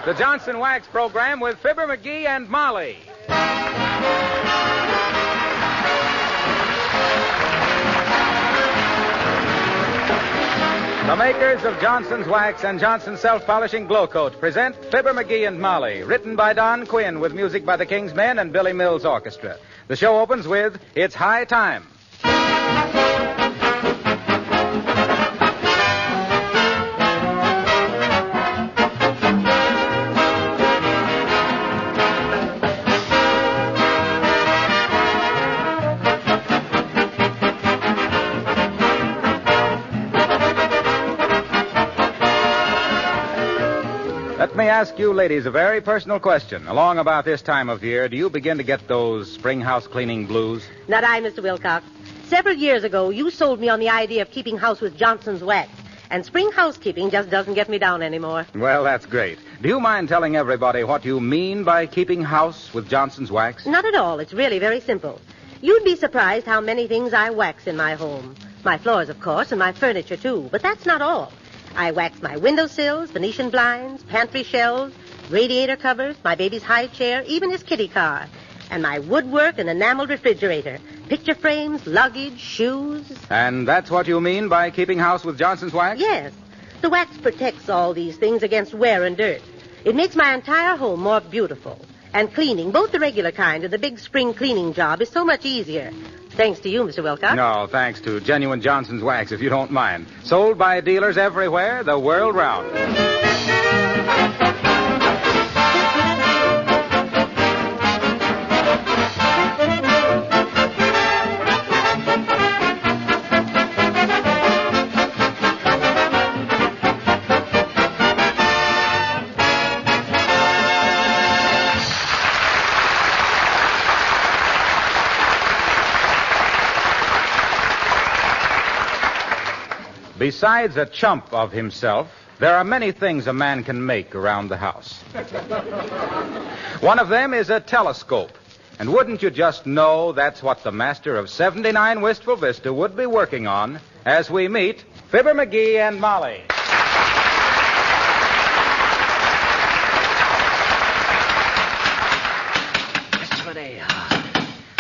The Johnson Wax Program with Fibber McGee and Molly. The makers of Johnson's Wax and Johnson's Self-Polishing Glow Coat present Fibber McGee and Molly, written by Don Quinn with music by the King's Men and Billy Mills Orchestra. The show opens with It's High Time. Let me ask you ladies a very personal question. Along about this time of year, do you begin to get those spring house cleaning blues? Not I, Mr. Wilcox. Several years ago, you sold me on the idea of keeping house with Johnson's Wax. And spring housekeeping just doesn't get me down anymore. Well, that's great. Do you mind telling everybody what you mean by keeping house with Johnson's Wax? Not at all. It's really very simple. You'd be surprised how many things I wax in my home. My floors, of course, and my furniture, too. But that's not all. I wax my windowsills, Venetian blinds, pantry shelves, radiator covers, my baby's high chair, even his kitty car, and my woodwork and enameled refrigerator, picture frames, luggage, shoes. And that's what you mean by keeping house with Johnson's Wax? Yes. The wax protects all these things against wear and dirt. It makes my entire home more beautiful. And cleaning, both the regular kind and the big spring cleaning job, is so much easier. Thanks to you, Mr. Wilcox. No, thanks to genuine Johnson's Wax, if you don't mind. Sold by dealers everywhere, the world round. Besides a chump of himself, there are many things a man can make around the house. One of them is a telescope. And wouldn't you just know that's what the master of 79 Wistful Vista would be working on as we meet Fibber McGee and Molly.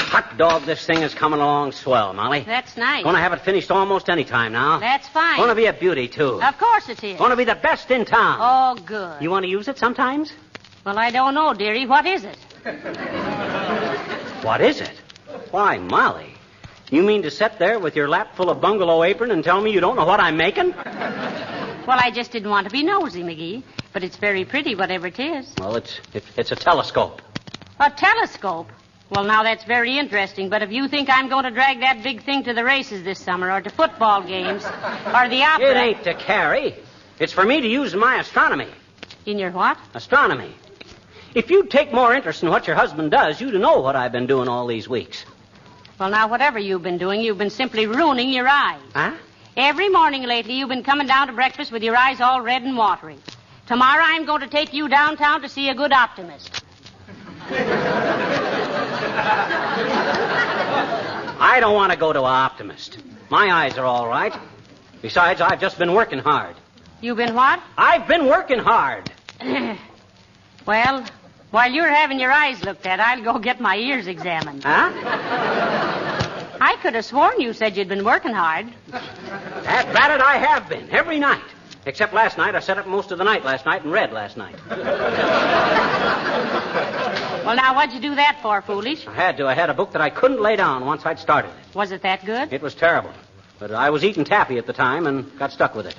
Hot dog, this thing is coming along swell, Molly. That's nice. Going to have it finished almost any time now. That's fine. Going to be a beauty, too. Of course it is. Going to be the best in town. Oh, good. You want to use it sometimes? Well, I don't know, dearie. What is it? What is it? Why, Molly, you mean to sit there with your lap full of bungalow apron and tell me you don't know what I'm making? Well, I just didn't want to be nosy, McGee. But it's very pretty, whatever it is. Well, it's a telescope. A telescope? Well, now, that's very interesting, but if you think I'm going to drag that big thing to the races this summer, or to football games, or the opera... It ain't to carry. It's for me to use in my astronomy. In your what? Astronomy. If you'd take more interest in what your husband does, you'd know what I've been doing all these weeks. Well, now, whatever you've been doing, you've been simply ruining your eyes. Huh? Every morning lately, you've been coming down to breakfast with your eyes all red and watery. Tomorrow, I'm going to take you downtown to see a good optimist. I don't want to go to an optimist. My eyes are all right. Besides, I've just been working hard. You've been what? I've been working hard. Well, while you're having your eyes looked at, I'll go get my ears examined. Huh? I could have sworn you said you'd been working hard. That it I have been, every night. Except last night. I sat up most of the night last night and read last night. Well, now, what'd you do that for, foolish? I had to. I had a book that I couldn't lay down once I'd started it. Was it that good? It was terrible. But I was eating taffy at the time and got stuck with it.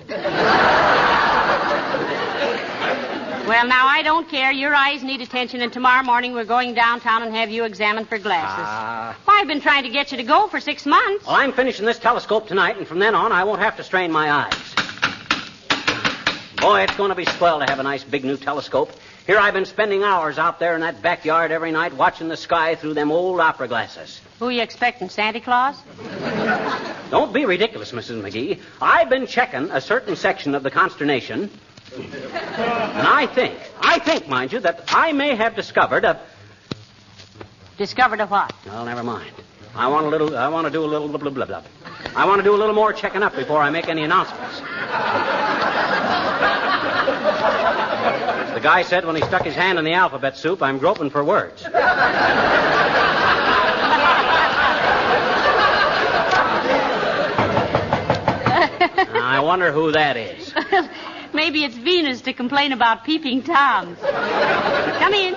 Well, now, I don't care. Your eyes need attention, and tomorrow morning we're going downtown and have you examined for glasses. Well, I've been trying to get you to go for 6 months. Well, I'm finishing this telescope tonight, and from then on, I won't have to strain my eyes. Boy, it's going to be swell to have a nice big new telescope. Here I've been spending hours out there in that backyard every night watching the sky through them old opera glasses. Who are you expecting, Santa Claus? Don't be ridiculous, Mrs. McGee. I've been checking a certain section of the consternation, and I think, mind you, that I may have discovered a... Discovered a what? Well, never mind. I want to do a little blah, blah, blah, blah. I want to do a little more checking up before I make any announcements. the guy said when he stuck his hand in the alphabet soup, I'm groping for words. I wonder who that is. Maybe it's Venus to complain about peeping Toms. Come in.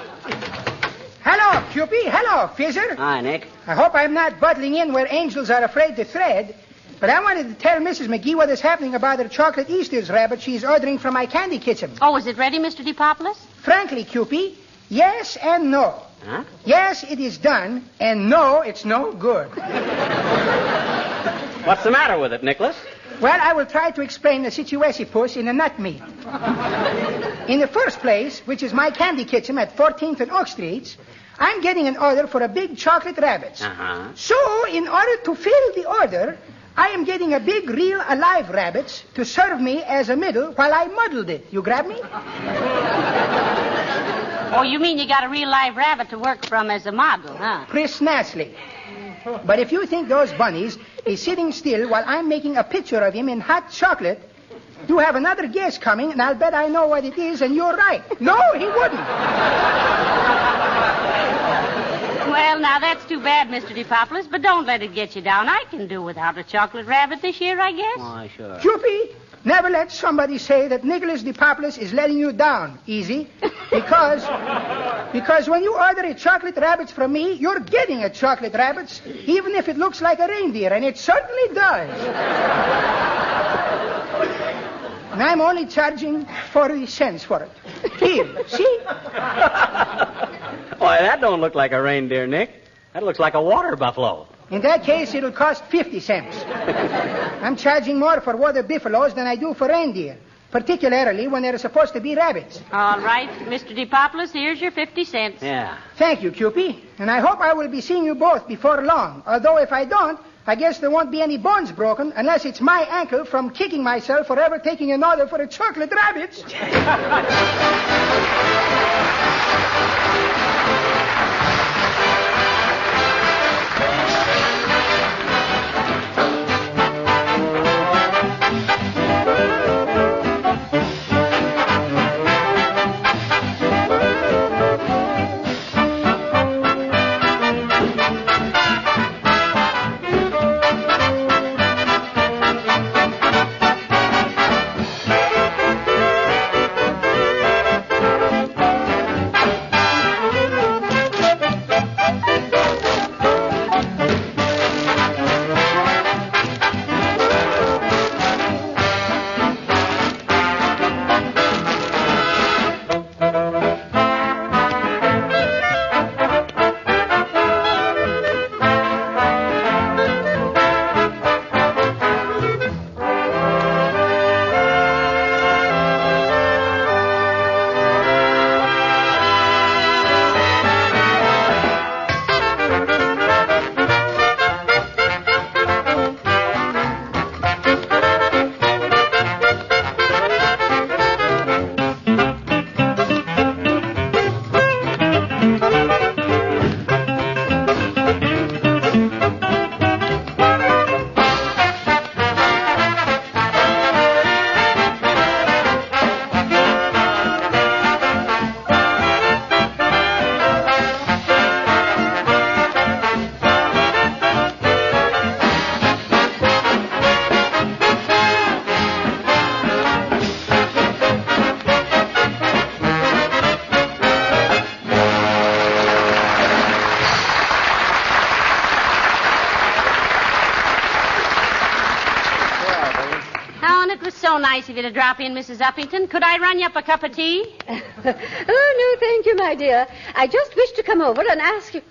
Hello, Cupie. Hello, Fizzer. Hi, Nick. I hope I'm not buttling in where angels are afraid to tread, but I wanted to tell Mrs. McGee what is happening about her chocolate Easter's rabbit she's ordering from my candy kitchen. Oh, is it ready, Mr. DePopulis? Frankly, Cupie, yes and no. Huh? Yes, it is done, and no, it's no good. What's the matter with it, Nicholas? Well, I will try to explain the situation, Puss, in a nutmeat. In the first place, which is my candy kitchen at 14th and Oak Streets, I'm getting an order for a big chocolate rabbit. Uh-huh. So, in order to fill the order, I am getting a big, real, alive rabbit to serve me as a middle while I muddled it. You grab me? Oh, you mean you got a real live rabbit to work from as a model, huh? Precisely. But if you think those bunnies is sitting still while I'm making a picture of him in hot chocolate, you have another guess coming, and I'll bet I know what it is, and you're right. No, he wouldn't. Well, now, that's too bad, Mr. DePopulis, but don't let it get you down. I can do without a chocolate rabbit this year, I guess. Why, sure. Cupie, never let somebody say that Nicholas DePopulis is letting you down, Easy. Because when you order a chocolate rabbit from me, you're getting a chocolate rabbit, even if it looks like a reindeer, and it certainly does. And I'm only charging 40 cents for it. Here, see? Why, that don't look like a reindeer, Nick. That looks like a water buffalo. In that case, it'll cost 50 cents. I'm charging more for water buffaloes than I do for reindeer, particularly when they're supposed to be rabbits. All right, Mr. DePopulis, here's your 50 cents. Yeah. Thank you, Cupie. And I hope I will be seeing you both before long. Although if I don't, I guess there won't be any bones broken unless it's my ankle from kicking myself for ever taking an order for a chocolate rabbit. Nice of you to drop in, Mrs. Uppington. Could I run you up a cup of tea? Oh, no, thank you, my dear. I just wish to come over and ask you...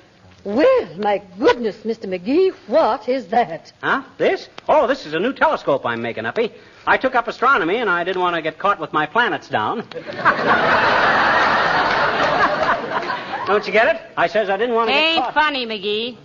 Well, my goodness, Mr. McGee, what is that? Huh? This? Oh, this is a new telescope I'm making, Uppy. I took up astronomy, and I didn't want to get caught with my planets down. Don't you get it? I says I didn't want to get caught. Ain't funny, McGee.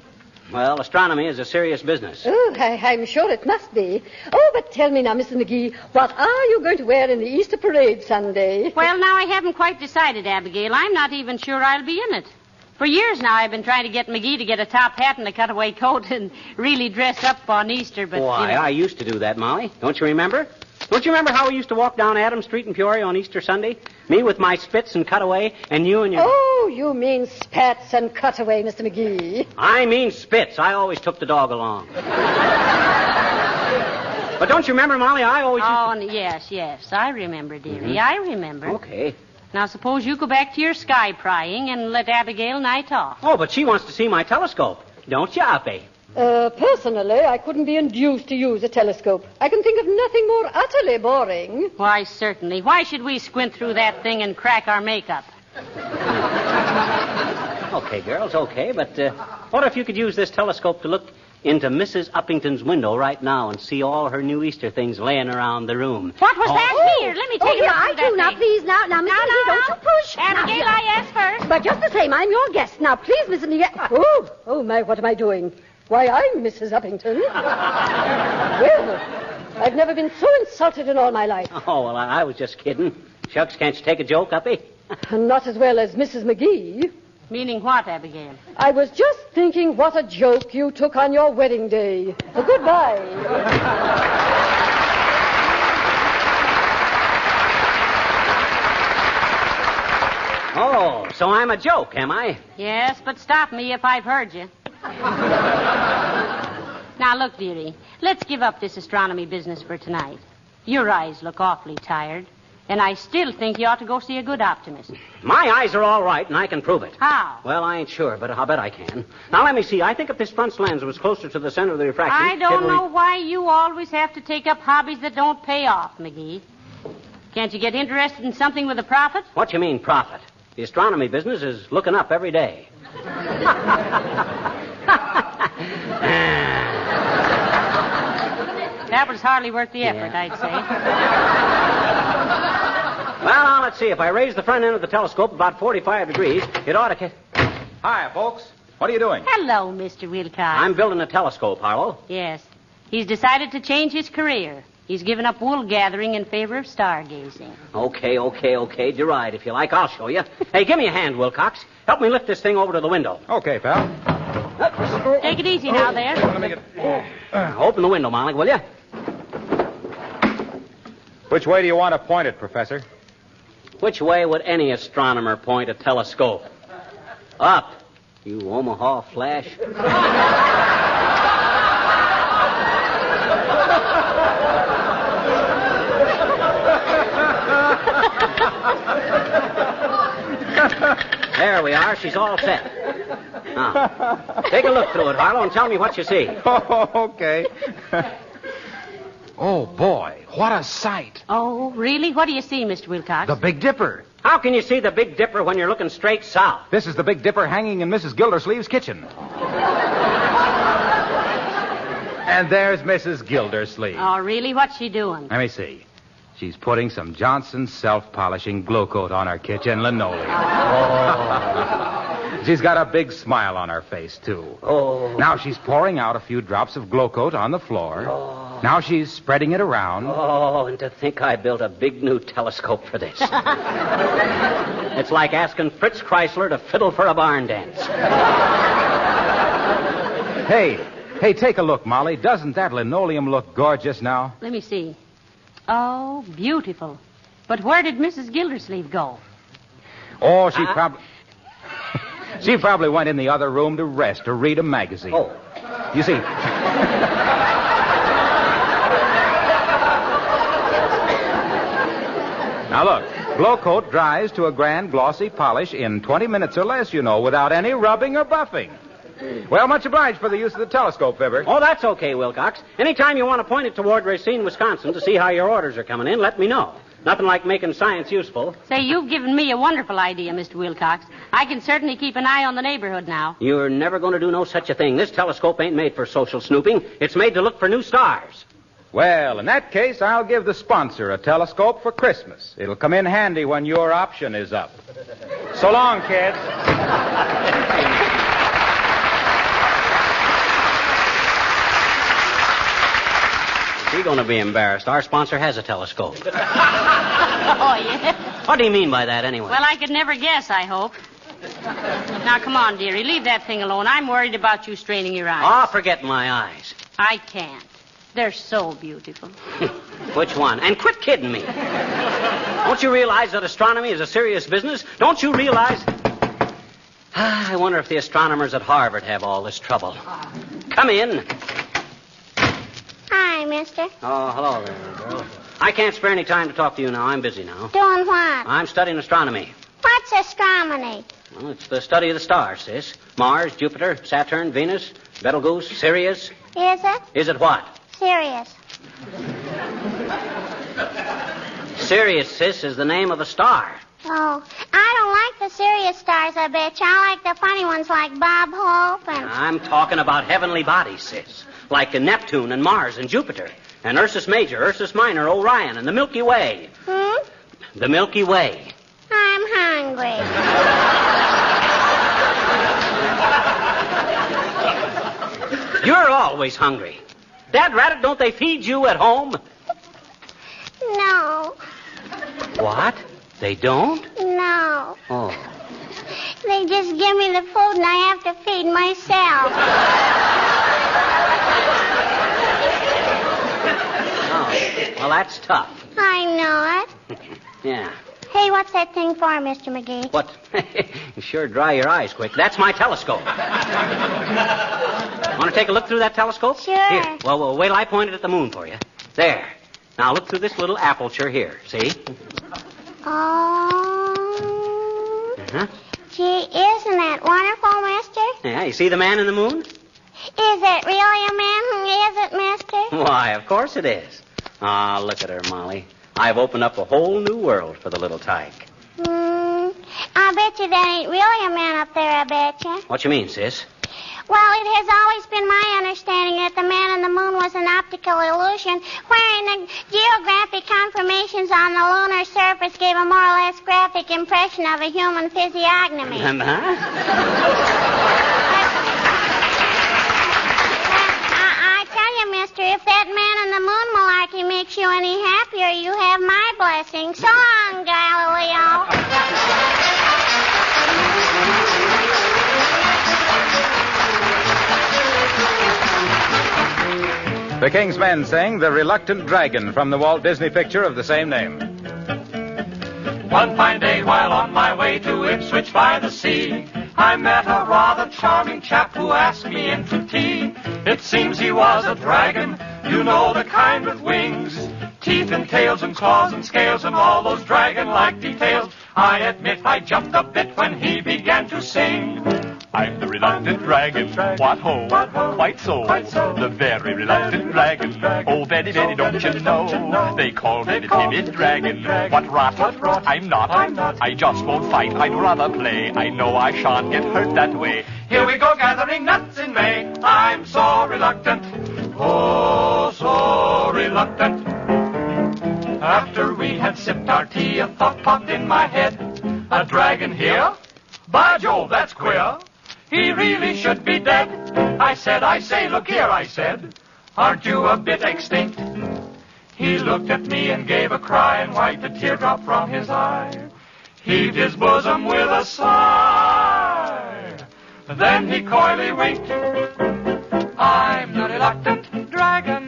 Well, astronomy is a serious business. Oh, I'm sure it must be. Oh, but tell me now, Mrs. McGee, what are you going to wear in the Easter parade Sunday? Well, now, I haven't quite decided, Abigail. I'm not even sure I'll be in it. For years now, I've been trying to get McGee to get a top hat and a cutaway coat and really dress up on Easter, but... Why, you know... I used to do that, Molly. Don't you remember? Don't you remember how we used to walk down Adams Street in Peoria on Easter Sunday? Me with my spits and cutaway, and you and your... Oh, you mean spats and cutaway, Mr. McGee. I mean spits. I always took the dog along. But don't you remember, Molly, I always used to... yes. I remember, dearie. Mm-hmm. I remember. Okay. Now, suppose you go back to your sky prying and let Abigail and I talk. Oh, but she wants to see my telescope. Don't you, Uppy? Personally, I couldn't be induced to use a telescope. I can think of nothing more utterly boring. Why, certainly. Why should we squint through that thing and crack our makeup? Okay, girls, okay. But what if you could use this telescope to look into Mrs. Uppington's window right now and see all her new Easter things laying around the room? What was that? Here, let me take a look I through that do. Now, thing. please, now, Mrs. McGee, don't you push. Abigail, I asked first. But just the same, I'm your guest. Now, please, Mrs. McGee. Oh, my, what am I doing? Why, I'm Mrs. Uppington. Well, I've never been so insulted in all my life. Oh, well, I was just kidding. Shucks, can't you take a joke, Uppy? Not as well as Mrs. McGee. Meaning what, Abigail? I was just thinking what a joke you took on your wedding day. Goodbye. Oh, so I'm a joke, am I? Yes, but stop me if I've heard you. Now, look, dearie, let's give up this astronomy business for tonight. Your eyes look awfully tired, and I still think you ought to go see a good optimist. My eyes are all right, and I can prove it. How? Well, I ain't sure, but I'll bet I can. Now, let me see. I think if this front lens was closer to the center of the refraction... I don't know why you always have to take up hobbies that don't pay off, McGee. Can't you get interested in something with a profit? What you mean, profit? The astronomy business is looking up every day. That was hardly worth the effort, I'd say. Well, now, let's see. If I raise the front end of the telescope about 45 degrees, it ought to... Hi, folks. What are you doing? Hello, Mr. Wilcox. I'm building a telescope, Harlow. Yes. He's decided to change his career. He's given up wool gathering in favor of stargazing. Okay. Deride, if you like. I'll show you. Hey, give me a hand, Wilcox. Help me lift this thing over to the window. Okay, pal. Take it easy now there. Let me get... Open the window, Molly, will you? Which way do you want to point it, Professor? Which way would any astronomer point a telescope? Up, you Omaha flash. There we are. She's all set. Now, take a look through it, Harlow, and tell me what you see. Oh, okay. Oh, boy, what a sight. Oh, really? What do you see, Mr. Wilcox? The Big Dipper. How can you see the Big Dipper when you're looking straight south? This is the Big Dipper hanging in Mrs. Gildersleeve's kitchen. And there's Mrs. Gildersleeve. Oh, really? What's she doing? Let me see. She's putting some Johnson self-polishing glow coat on her kitchen linoleum. Oh. She's got a big smile on her face, too. Oh. Now she's pouring out a few drops of glow coat on the floor. Oh. Now she's spreading it around. Oh, and to think I built a big new telescope for this. It's like asking Fritz Chrysler to fiddle for a barn dance. Hey, take a look, Molly. Doesn't that linoleum look gorgeous now? Let me see. Oh, beautiful. But where did Mrs. Gildersleeve go? Oh, she probably went in the other room to rest, to read a magazine. Oh. You see... Now, look. Glow coat dries to a grand glossy polish in 20 minutes or less, you know, without any rubbing or buffing. Well, much obliged for the use of the telescope, Fibber. Oh, that's okay, Wilcox. Anytime you want to point it toward Racine, Wisconsin, to see how your orders are coming in, let me know. Nothing like making science useful. Say, you've given me a wonderful idea, Mr. Wilcox. I can certainly keep an eye on the neighborhood now. You're never going to do no such a thing. This telescope ain't made for social snooping. It's made to look for new stars. Well, in that case, I'll give the sponsor a telescope for Christmas. It'll come in handy when your option is up. So long, kids. She's going to be embarrassed. Our sponsor has a telescope. Oh, yeah? What do you mean by that, anyway? Well, I could never guess, I hope. Now, come on, dearie. Leave that thing alone. I'm worried about you straining your eyes. Oh, forget my eyes. I can't. They're so beautiful. Which one? And quit kidding me. Don't you realize that astronomy is a serious business? Don't you realize... I wonder if the astronomers at Harvard have all this trouble. Come in. Hi, mister. Oh, hello there, girl. I can't spare any time to talk to you now. I'm busy now. Doing what? I'm studying astronomy. What's astronomy? Well, it's the study of the stars, sis. Mars, Jupiter, Saturn, Venus, Betelgeuse, Sirius. Is it? Is it what? Serious. Sirius, sis, is the name of a star. Oh, I don't like the serious stars, I bet you. I like the funny ones like Bob Hope and... I'm talking about heavenly bodies, sis. Like Neptune and Mars and Jupiter. And Ursus Major, Ursus Minor, Orion, and the Milky Way. The Milky Way. I'm hungry. You're always hungry. Dad Rabbit, don't they feed you at home? No. What? They don't? No. Oh. They just give me the food and I have to feed myself. Oh. Well, that's tough. I know it. Yeah. Hey, what's that thing for, Mr. McGee? What? You sure dry your eyes quick. That's my telescope. Want to take a look through that telescope? Sure. Here. Well, wait till I point it at the moon for you. There. Now look through this little aperture here. See? Oh. Uh-huh. Gee, isn't that wonderful, mister? Yeah, you see the man in the moon? Is it really a man who is it, mister? Why, of course it is. Ah, look at her, Molly. I've opened up a whole new world for the little tyke. I bet you that ain't really a man up there, I bet you. What you mean, sis? Well, it has always been my understanding that the man in the moon was an optical illusion, wherein the geographic conformations on the lunar surface gave a more or less graphic impression of a human physiognomy. I tell you, mister, if that man in the moon malarkey makes you any happier, you have my blessing. So long, Galileo. The King's Men sing The Reluctant Dragon from the Walt Disney picture of the same name. One fine day while on my way to Ipswich by the sea, I met a rather charming chap who asked me in to tea. It seems he was a dragon, you know, the kind with wings, teeth and tails and claws and scales and all those dragon-like details. I admit I jumped a bit when he began to sing. I'm the reluctant dragon, what ho, quite so, the very reluctant dragon. Oh, very, very, don't you know, they call me the timid dragon. What rot, I'm not, I just won't fight, I'd rather play. I know I shan't get hurt that way. Here we go gathering nuts in May, I'm so reluctant, oh, so reluctant. After we had sipped our tea, a thought popped in my head. A dragon here? By Jove, that's queer. He really should be dead. I say, look here, I said, aren't you a bit extinct? He looked at me and gave a cry and wiped a teardrop from his eye. Heaved his bosom with a sigh. Then he coyly winked. I'm the reluctant dragon,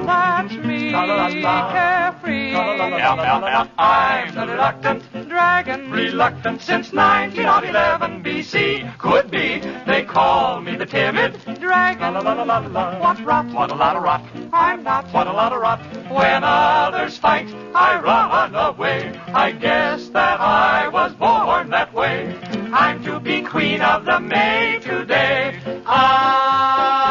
that's me, carefree. I'm the reluctant dragon, reluctant since 1911 BC. Could be, they call me the timid dragon. What rot, what a lot of rot. I'm not, what a lot of rot. When others fight, I run away. I guess that I was born that way. I'm to be queen of the May today. I'm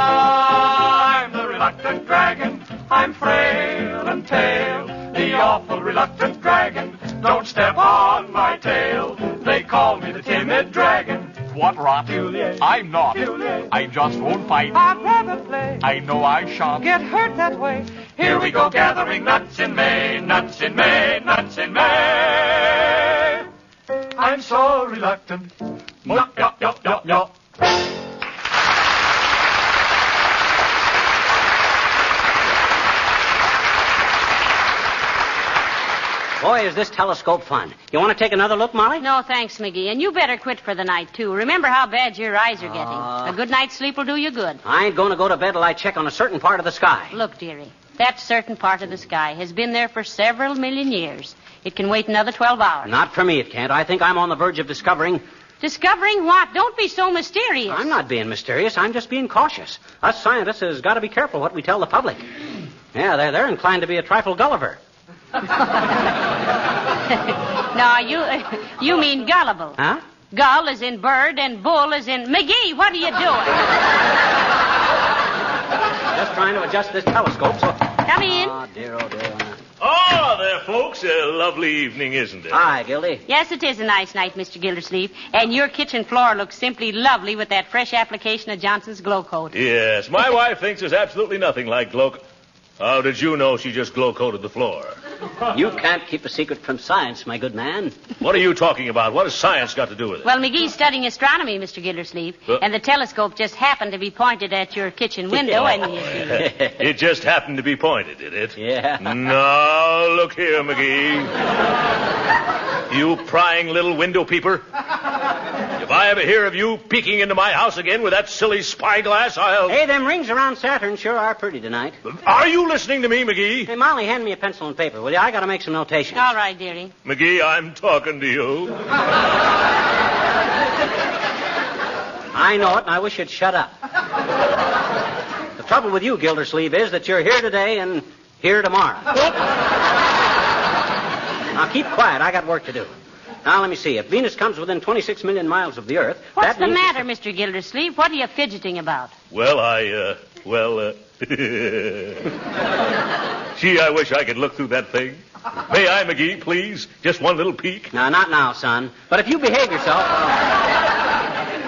the reluctant dragon. I'm frail and pale, the awful reluctant dragon. Don't step on my tail. They call me the timid dragon. What rot, I'm not, I just won't fight. I'd rather play. I know I shan't Get hurt that way. Here we go gathering nuts in May, nuts in May, nuts in May. I'm so reluctant. Yup, yup, yup, yup, yup. Boy, is this telescope fun. You want to take another look, Molly? No, thanks, McGee. And you better quit for the night, too. Remember how bad your eyes are getting. A good night's sleep will do you good. I ain't going to go to bed till I check on a certain part of the sky. Look, dearie, that certain part of the sky has been there for several million years. It can wait another 12 hours. Not for me, it can't. I think I'm on the verge of discovering... Discovering what? Don't be so mysterious. I'm not being mysterious. I'm just being cautious. Us scientists has got to be careful what we tell the public. Yeah, they're inclined to be a trifle Gulliver. No, you mean gullible. Huh? Gull is in bird and bull is in... McGee, what are you doing? Just trying to adjust this telescope, so... Come in. Oh, dear, oh, dear. Oh, there, folks. A lovely evening, isn't it? Hi, Gildy. Yes, it is a nice night, Mr. Gildersleeve. And your kitchen floor looks simply lovely with that fresh application of Johnson's Glow Coat. Yes, my wife thinks there's absolutely nothing like Glow... How did you know she just glow-coated the floor? You can't keep a secret from science, my good man. What are you talking about? What has science got to do with it? Well, McGee's studying astronomy, Mr. Gildersleeve, and the telescope just happened to be pointed at your kitchen window, and you see... It just happened to be pointed, did it? Yeah. Now, look here, McGee. You prying little window peeper. If I ever hear of you peeking into my house again with that silly spyglass, I'll... Hey, them rings around Saturn sure are pretty tonight. Are you listening to me, McGee? Hey, Molly, hand me a pencil and paper, will you? I got to make some notations. All right, dearie. McGee, I'm talking to you. I know it, and I wish you'd shut up. The trouble with you, Gildersleeve, is that you're here today and here tomorrow. Now, keep quiet. I got work to do. Now, let me see. If Venus comes within 26 million miles of the Earth... What's the matter, Mr. Gildersleeve? What are you fidgeting about? Well, Gee, I wish I could look through that thing. May I, McGee, please? Just one little peek? No, not now, son. But if you behave yourself,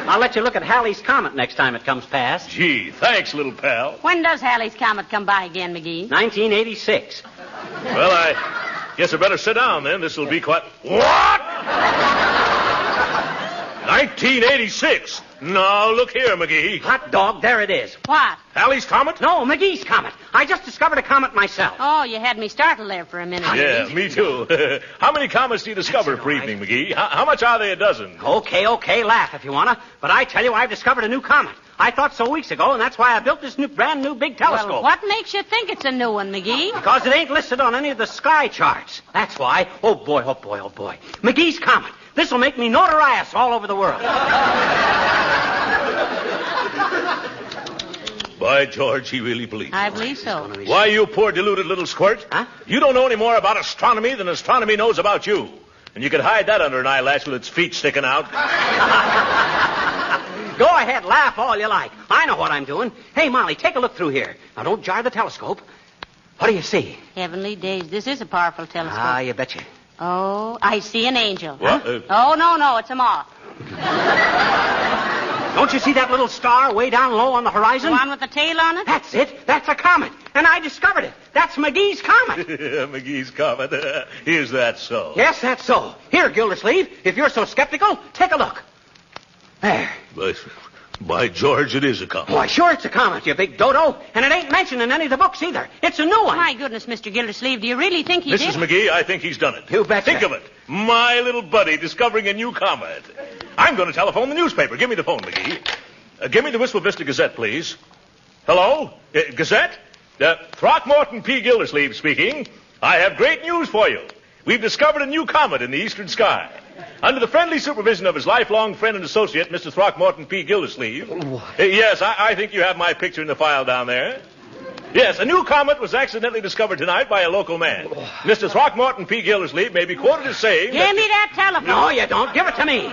I'll let you look at Halley's Comet next time it comes past. Gee, thanks, little pal. When does Halley's Comet come by again, McGee? 1986. Well, I guess I better sit down, then. This'll be quite... What? 1986? Now, look here, McGee. Hot dog, there it is. What? Halley's Comet? No, McGee's Comet. I just discovered a comet myself. Oh, you had me startled there for a minute. Yeah, me too. How many comets do you discover per evening, McGee? How much are they a dozen? Okay, laugh if you want to. But I tell you, I've discovered a new comet. I thought so weeks ago, and that's why I built this brand new big telescope. Well, what makes you think it's a new one, McGee? Because it ain't listed on any of the sky charts. That's why. Oh, boy. McGee's Comet. This'll make me notorious all over the world. By George, he really believes. I believe so. Why, you poor deluded little squirt. Huh? You don't know any more about astronomy than astronomy knows about you. And you could hide that under an eyelash with its feet sticking out. Go ahead, laugh all you like. I know what I'm doing. Hey, Molly, take a look through here. Now, don't jar the telescope. What do you see? Heavenly days. This is a powerful telescope. Ah, you betcha. Oh, I see an angel. What? Oh, no, it's a moth. Don't you see that little star way down low on the horizon? The one with the tail on it? That's it. That's a comet. And I discovered it. That's McGee's Comet. McGee's Comet. Is that so? Yes, that's so. Here, Gildersleeve, if you're so skeptical, take a look. There. By George, it is a comet. Why, sure it's a comet, you big dodo. And it ain't mentioned in any of the books either. It's a new one. My goodness, Mr. Gildersleeve, do you really think he did? Mrs. McGee, I think he's done it. You betcha. Think of it. My little buddy discovering a new comet. I'm going to telephone the newspaper. Give me the phone, McGee. Give me the Wistful Vista Gazette, please. Hello? Gazette? Throckmorton P. Gildersleeve speaking. I have great news for you. We've discovered a new comet in the eastern sky. Under the friendly supervision of his lifelong friend and associate, Mr. Throckmorton P. Gildersleeve. Yes, I think you have my picture in the file down there. Yes, a new comet was accidentally discovered tonight by a local man. Mr. Throckmorton P. Gildersleeve may be quoted as saying... Give me that telephone. No, you don't. Give it to me.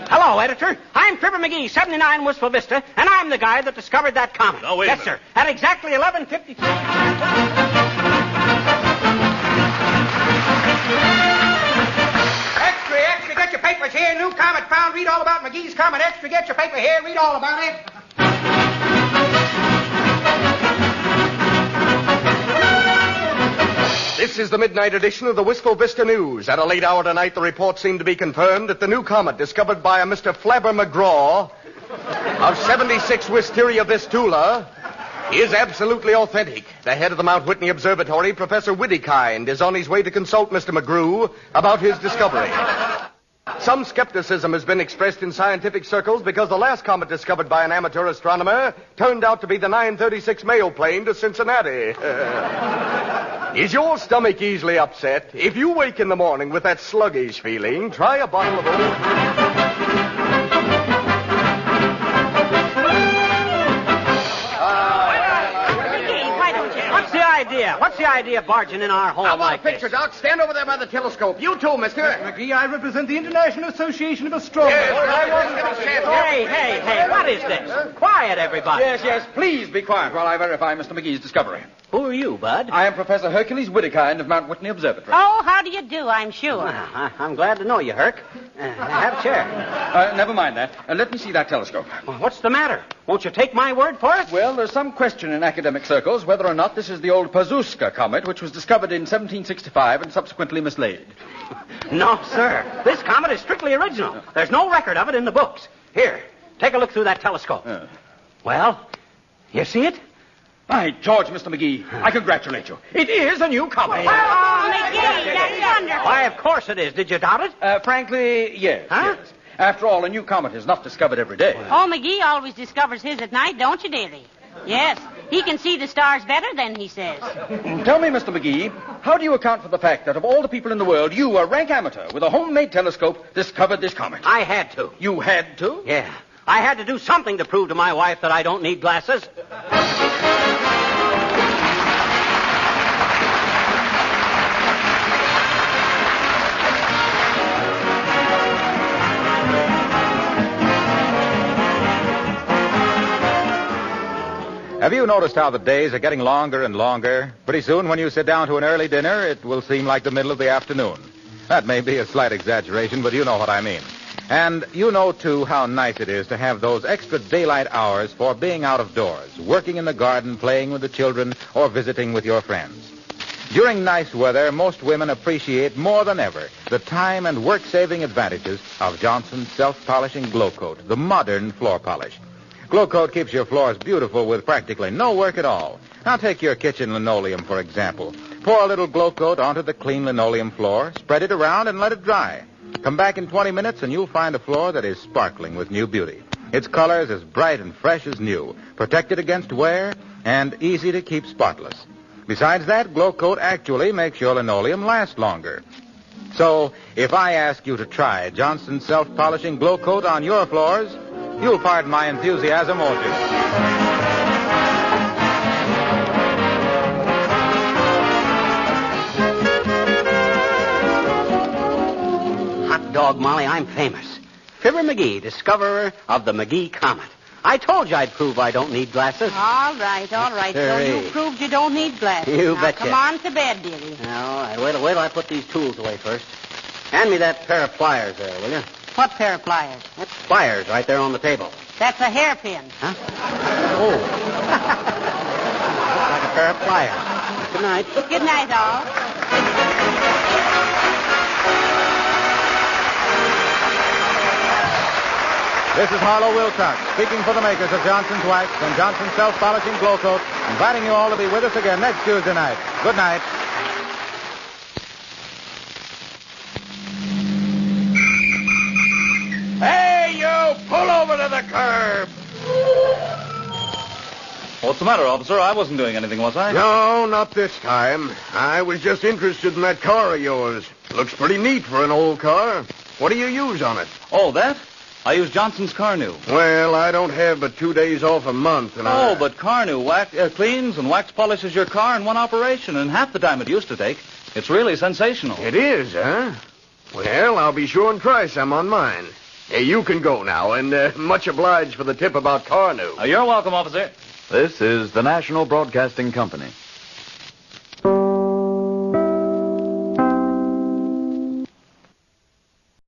Hello, editor. I'm Fibber McGee, 79 Wistful Vista, and I'm the guy that discovered that comet. Now, wait a minute. Yes, sir. At exactly 11:52... Extra, get your papers here. New comet found. Read all about McGee's Comet. Extra, get your paper here. Read all about it. This is the midnight edition of the Wistful Vista News. At a late hour tonight, the reports seem to be confirmed that the new comet discovered by a Mr. Fibber McGraw of 76 Wisteria Vistula is absolutely authentic. The head of the Mount Whitney Observatory, Professor Whittykind, is on his way to consult Mr. McGrew about his discovery. Some skepticism has been expressed in scientific circles because the last comet discovered by an amateur astronomer turned out to be the 936 mail plane to Cincinnati. Is your stomach easily upset? If you wake in the morning with that sluggish feeling, try a bottle of old... What's the idea of barging in our home I want like a picture, this? Doc. Stand over there by the telescope. You too, mister. McGee, I represent the International Association of Astronomers. Yes, I want to get a chance. Hey, what is this? Quiet, everybody. Yes, please be quiet while I verify Mr. McGee's discovery. Who are you, Bud? I am Professor Hercules Whittykind of Mount Whitney Observatory. Oh, how do you do, I'm sure. Well, I'm glad to know you, Herc. Have a chair. Never mind that. Let me see that telescope. Well, what's the matter? Won't you take my word for it? Well, there's some question in academic circles whether or not this is the old Pazuska comet, which was discovered in 1765 and subsequently mislaid. No, sir. This comet is strictly original. There's no record of it in the books. Here, take a look through that telescope. Well, you see it? By George, Mr. McGee, I congratulate you. It is a new comet. Oh, McGee, that's wonderful. Why, of course it is. Did you doubt it? Frankly, yes. Huh? Yes. After all, a new comet is not discovered every day. Oh, McGee always discovers his at night, don't you, dearie? Yes, he can see the stars better than he says. Tell me, Mr. McGee, how do you account for the fact that of all the people in the world, you, a rank amateur with a homemade telescope, discovered this comet? I had to. You had to? Yeah. I had to do something to prove to my wife that I don't need glasses. Have you noticed how the days are getting longer and longer? Pretty soon, when you sit down to an early dinner, it will seem like the middle of the afternoon. That may be a slight exaggeration, but you know what I mean. And you know, too, how nice it is to have those extra daylight hours for being out of doors, working in the garden, playing with the children, or visiting with your friends. During nice weather, most women appreciate more than ever the time and work-saving advantages of Johnson's self-polishing Glow Coat, the modern floor polish. Glow Coat keeps your floors beautiful with practically no work at all. Now take your kitchen linoleum, for example. Pour a little Glow Coat onto the clean linoleum floor, spread it around, and let it dry. Come back in 20 minutes, and you'll find a floor that is sparkling with new beauty. Its colors as bright and fresh as new, protected against wear, and easy to keep spotless. Besides that, Glow Coat actually makes your linoleum last longer. So, if I ask you to try Johnson's self-polishing Glow Coat on your floors, you'll pardon my enthusiasm, won't you? Hot dog, Molly, I'm famous. Fibber McGee, discoverer of the McGee Comet. I told you I'd prove I don't need glasses. All right. So you proved you don't need glasses. You now, betcha. Come on to bed, dearie. All right, wait till I put these tools away first. Hand me that pair of pliers there, will you? What pair of pliers? That's pliers right there on the table. That's a hairpin. Huh? Oh. Looks like a pair of pliers. Good night. Good night, all. This is Harlow Wilcox, speaking for the makers of Johnson's Wax and Johnson's Self-Polishing Glow Coat, inviting you all to be with us again next Tuesday night. Good night. Hey, you! Pull over to the curb! What's the matter, officer? I wasn't doing anything, was I? No, not this time. I was just interested in that car of yours. Looks pretty neat for an old car. What do you use on it? Oh, that? I use Johnson's Carnu. Well, I don't have but 2 days off a month, and but Carnu cleans and wax polishes your car in one operation, and half the time it used to take. It's really sensational. It is, huh? Well, I'll be sure and try some on mine. Hey, you can go now, and much obliged for the tip about Carnu. You're welcome, officer. This is the National Broadcasting Company.